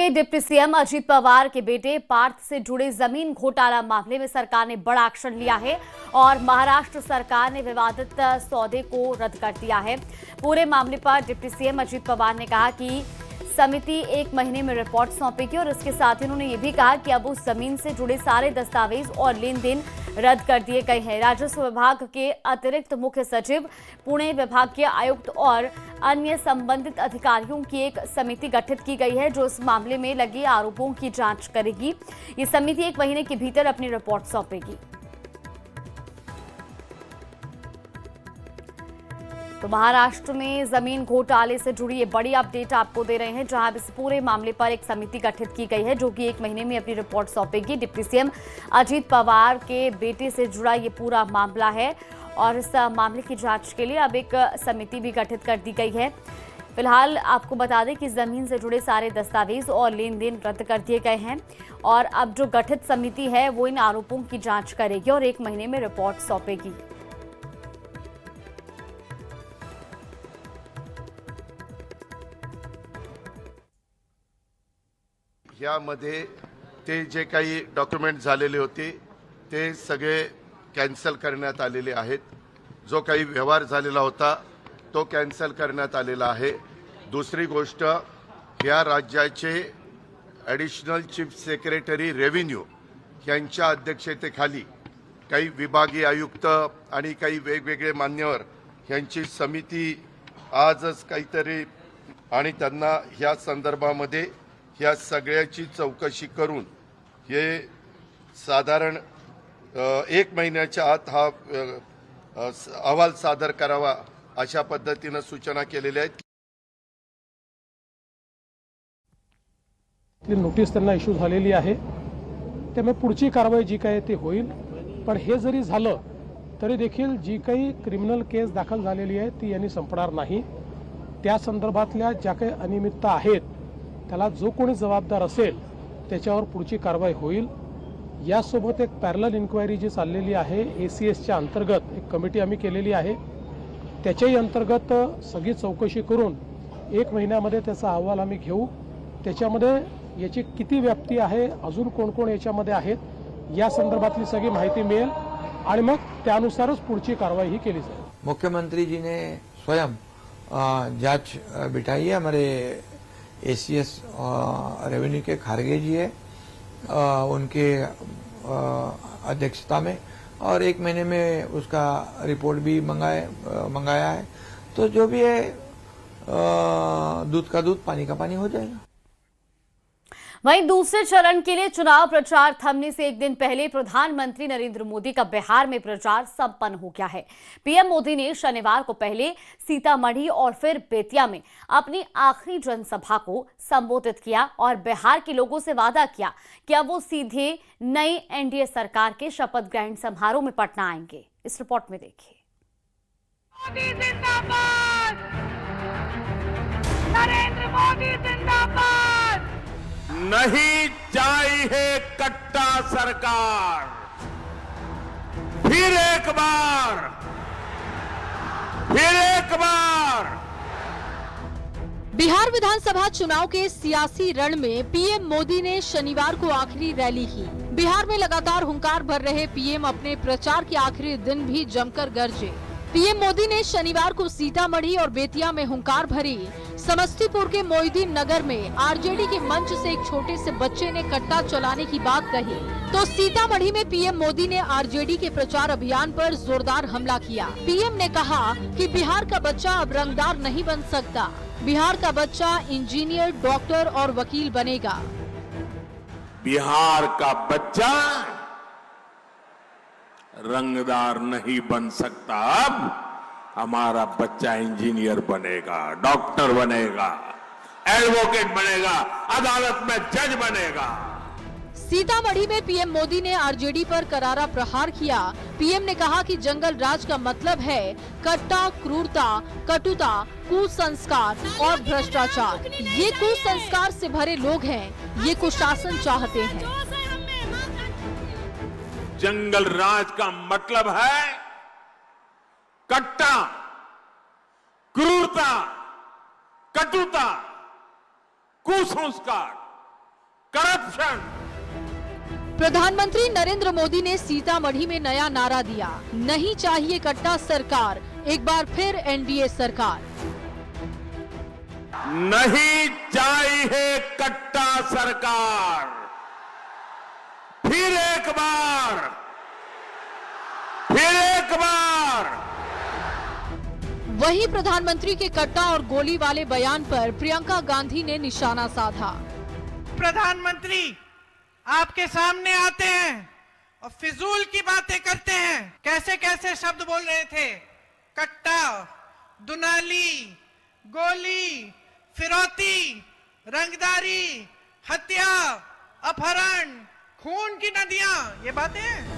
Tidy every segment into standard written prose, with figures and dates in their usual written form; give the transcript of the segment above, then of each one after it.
में deputy CM Ajit Pawar के बेटे पार्थ से जुड़े जमीन घोटाला मामले में सरकार ने बड़ा एक्शन लिया है और महाराष्ट्र सरकार ने विवादित सौदे को रद्द कर दिया है। पूरे मामले पर डिप्टी सीएम अजीत पवार ने कहा कि समिति 1 महीने में रिपोर्ट सौंपेगी और इसके साथ ही उन्होंने ये भी कहा कि अब उस जमीन से जुड़े सारे दस्तावेज और लेन देन रद्द कर दिए गए हैं। राजस्व विभाग के अतिरिक्त मुख्य सचिव, पुणे विभाग के आयुक्त और अन्य संबंधित अधिकारियों की एक समिति गठित की गई है जो इस मामले में लगे आरोपों की जांच करेगी। ये समिति 1 महीने के भीतर अपनी रिपोर्ट सौंपेगी। तो महाराष्ट्र में जमीन घोटाले से जुड़ी ये बड़ी अपडेट आपको दे रहे हैं, जहां इस पूरे मामले पर एक समिति गठित की गई है जो कि 1 महीने में अपनी रिपोर्ट सौंपेगी। डिप्टी सीएम अजीत पवार के बेटे से जुड़ा ये पूरा मामला है और इस मामले की जांच के लिए अब एक समिति भी गठित कर दी गई है। फिलहाल आपको बता दें कि जमीन से जुड़े सारे दस्तावेज और लेन देन रद्द कर दिए गए हैं और अब जो गठित समिति है वो इन आरोपों की जांच करेगी और 1 महीने में रिपोर्ट सौंपेगी। यामध्ये ते जे काही डॉक्युमेंट झालेले होते ते सगळे कॅन्सल करण्यात आलेले आहेत। जो काही व्यवहार झालेला होता तो कॅन्सल करण्यात आलेला आहे। दुसरी गोष्ट, या राज्याचे ॲडिशनल चीफ सेक्रेटरी रेव्हेन्यू यांच्या अध्यक्षतेखाली काही विभागीय आयुक्त आणि काही वेगवेगळे मान्यवर यांची समिती आजच काहीतरी आणि त्यांना या संदर्भामध्ये या सगळ्याची चौकशी करून हे साधारण 1 महिन्याच्या आत हा अहवाल सादर करावा अशा पद्धतीने सूचना केलेल्या आहेत। नोटीस त्यांना इश्यू झालेली आहे, त्यामुळे पुढची कारवाई जी काही ती होईल। पण हे जरी झालं तरी देखील जी काही क्रिमिनल केस दाखल झालेली आहे ती यांनी संपणार नाही। त्या संदर्भातल्या ज्या काही अनियमितता आहेत त्याला जो कोणी जबाबदार असेल त्याच्यावर पुढची कारवाई होईल। यासोबत एक पॅरलल इन्क्वायरी जी चाललेली आहे एसीएसच्या अंतर्गत एक कमिटी आम्ही केलेली आहे, त्याच्याही अंतर्गत सगळी चौकशी करून 1 महिन्यामध्ये त्याचा अहवाल आम्ही घेऊ। त्याच्यामध्ये याची किती व्याप्ती आहे, अजून कोण कोण याच्यामध्ये आहेत, या संदर्भातली सगळी माहिती मिळेल आणि मग त्यानुसारच पुढची कारवाई ही केली जाईल। मुख्यमंत्री जी ने स्वयं जांच बिठाई है। हमारे एसीएस रेवेन्यू के खारगे जी है उनके अध्यक्षता में, और 1 महीने में उसका रिपोर्ट भी मंगाया है। तो जो भी है दूध का दूध पानी का पानी हो जाएगा। वहीं दूसरे चरण के लिए चुनाव प्रचार थमने से 1 दिन पहले प्रधानमंत्री नरेंद्र मोदी का बिहार में प्रचार संपन्न हो गया है। पीएम मोदी ने शनिवार को पहले सीतामढ़ी और फिर बेतिया में अपनी आखिरी जनसभा को संबोधित किया और बिहार के लोगों से वादा किया कि अब वो सीधे नई एनडीए सरकार के शपथ ग्रहण समारोह में पटना आएंगे। इस रिपोर्ट में देखिए। मोदी जिंदाबाद, नरेंद्र मोदी जिंदाबाद। नहीं चाहिए कट्टा सरकार। फिर एक बार बिहार विधानसभा चुनाव के सियासी रण में पीएम मोदी ने शनिवार को आखिरी रैली की। बिहार में लगातार हुंकार भर रहे पीएम अपने प्रचार के आखिरी दिन भी जमकर गरजे। पीएम मोदी ने शनिवार को सीतामढ़ी और बेतिया में हुंकार भरी। समस्तीपुर के मोइनुद्दीन नगर में आरजेडी के मंच से एक छोटे से बच्चे ने कट्टा चलाने की बात कही, तो सीतामढ़ी में पीएम मोदी ने आरजेडी के प्रचार अभियान पर जोरदार हमला किया। पीएम ने कहा कि बिहार का बच्चा अब रंगदार नहीं बन सकता, बिहार का बच्चा इंजीनियर, डॉक्टर और वकील बनेगा। बिहार का बच्चा रंगदार नहीं बन सकता, अब हमारा बच्चा इंजीनियर बनेगा, डॉक्टर बनेगा, एडवोकेट बनेगा, अदालत में जज बनेगा। सीतामढ़ी में पीएम मोदी ने आरजेडी पर करारा प्रहार किया। पीएम ने कहा कि जंगल राज का मतलब है कट्टा, क्रूरता, कटुता, कुसंस्कार और भ्रष्टाचार। ये कुसंस्कार से भरे लोग हैं, ये कुशासन चाहते हैं। जंगल राज का मतलब है कट्टा, क्रूरता, कटुता, कुसंस्कार करप्शन। प्रधानमंत्री नरेंद्र मोदी ने सीतामढ़ी में नया नारा दिया, नहीं चाहिए कट्टा सरकार, एक बार फिर एनडीए सरकार। नहीं चाहिए कट्टा सरकार, फिर एक बार, फिर एक बार। वहीं प्रधानमंत्री के कट्टा और गोली वाले बयान पर प्रियंका गांधी ने निशाना साधा। प्रधानमंत्री आपके सामने आते हैं और फिजूल की बातें करते हैं। कैसे कैसे शब्द बोल रहे थे, कट्टा, दुनाली, गोली, फिरौती, रंगदारी, हत्या, अपहरण, खून की नदियां, ये बातें।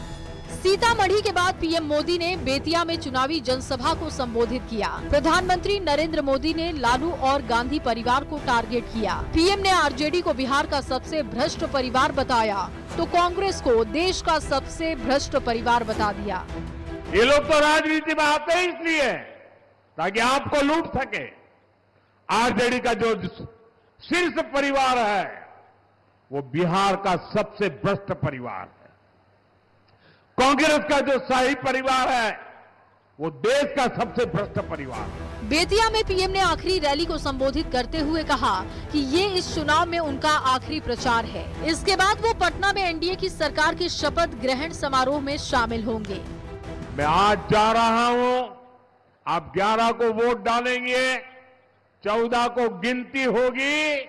सीतामढ़ी के बाद पीएम मोदी ने बेतिया में चुनावी जनसभा को संबोधित किया। प्रधानमंत्री नरेंद्र मोदी ने लालू और गांधी परिवार को टारगेट किया। पीएम ने आरजेडी को बिहार का सबसे भ्रष्ट परिवार बताया तो कांग्रेस को देश का सबसे भ्रष्ट परिवार बता दिया। ये लोग तो राजनीति में आते ही इसलिए ताकि आपको लूट सके। आरजेडी का जो शीर्ष परिवार है वो बिहार का सबसे भ्रष्ट परिवार है। कांग्रेस का जो शाही परिवार है वो देश का सबसे भ्रष्ट परिवार है। बेतिया में पीएम ने आखिरी रैली को संबोधित करते हुए कहा कि ये इस चुनाव में उनका आखिरी प्रचार है। इसके बाद वो पटना में एनडीए की सरकार के शपथ ग्रहण समारोह में शामिल होंगे। मैं आज जा रहा हूं, आप 11 को वोट डालेंगे, 14 को गिनती होगी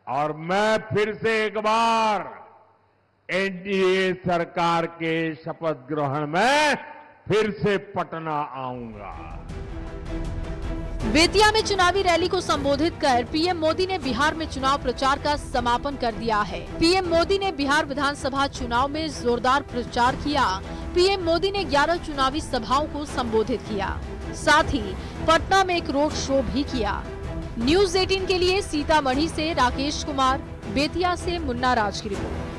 और मैं फिर से एक बार एनडीए सरकार के शपथ ग्रहण में फिर से पटना आऊंगा। बेतिया में चुनावी रैली को संबोधित कर पीएम मोदी ने बिहार में चुनाव प्रचार का समापन कर दिया है। पीएम मोदी ने बिहार विधानसभा चुनाव में जोरदार प्रचार किया। पीएम मोदी ने 11 चुनावी सभाओं को संबोधित किया, साथ ही पटना में एक रोड शो भी किया। न्यूज़ 18 के लिए सीतामढ़ी से राकेश कुमार, बेतिया से मुन्ना राज की रिपोर्ट।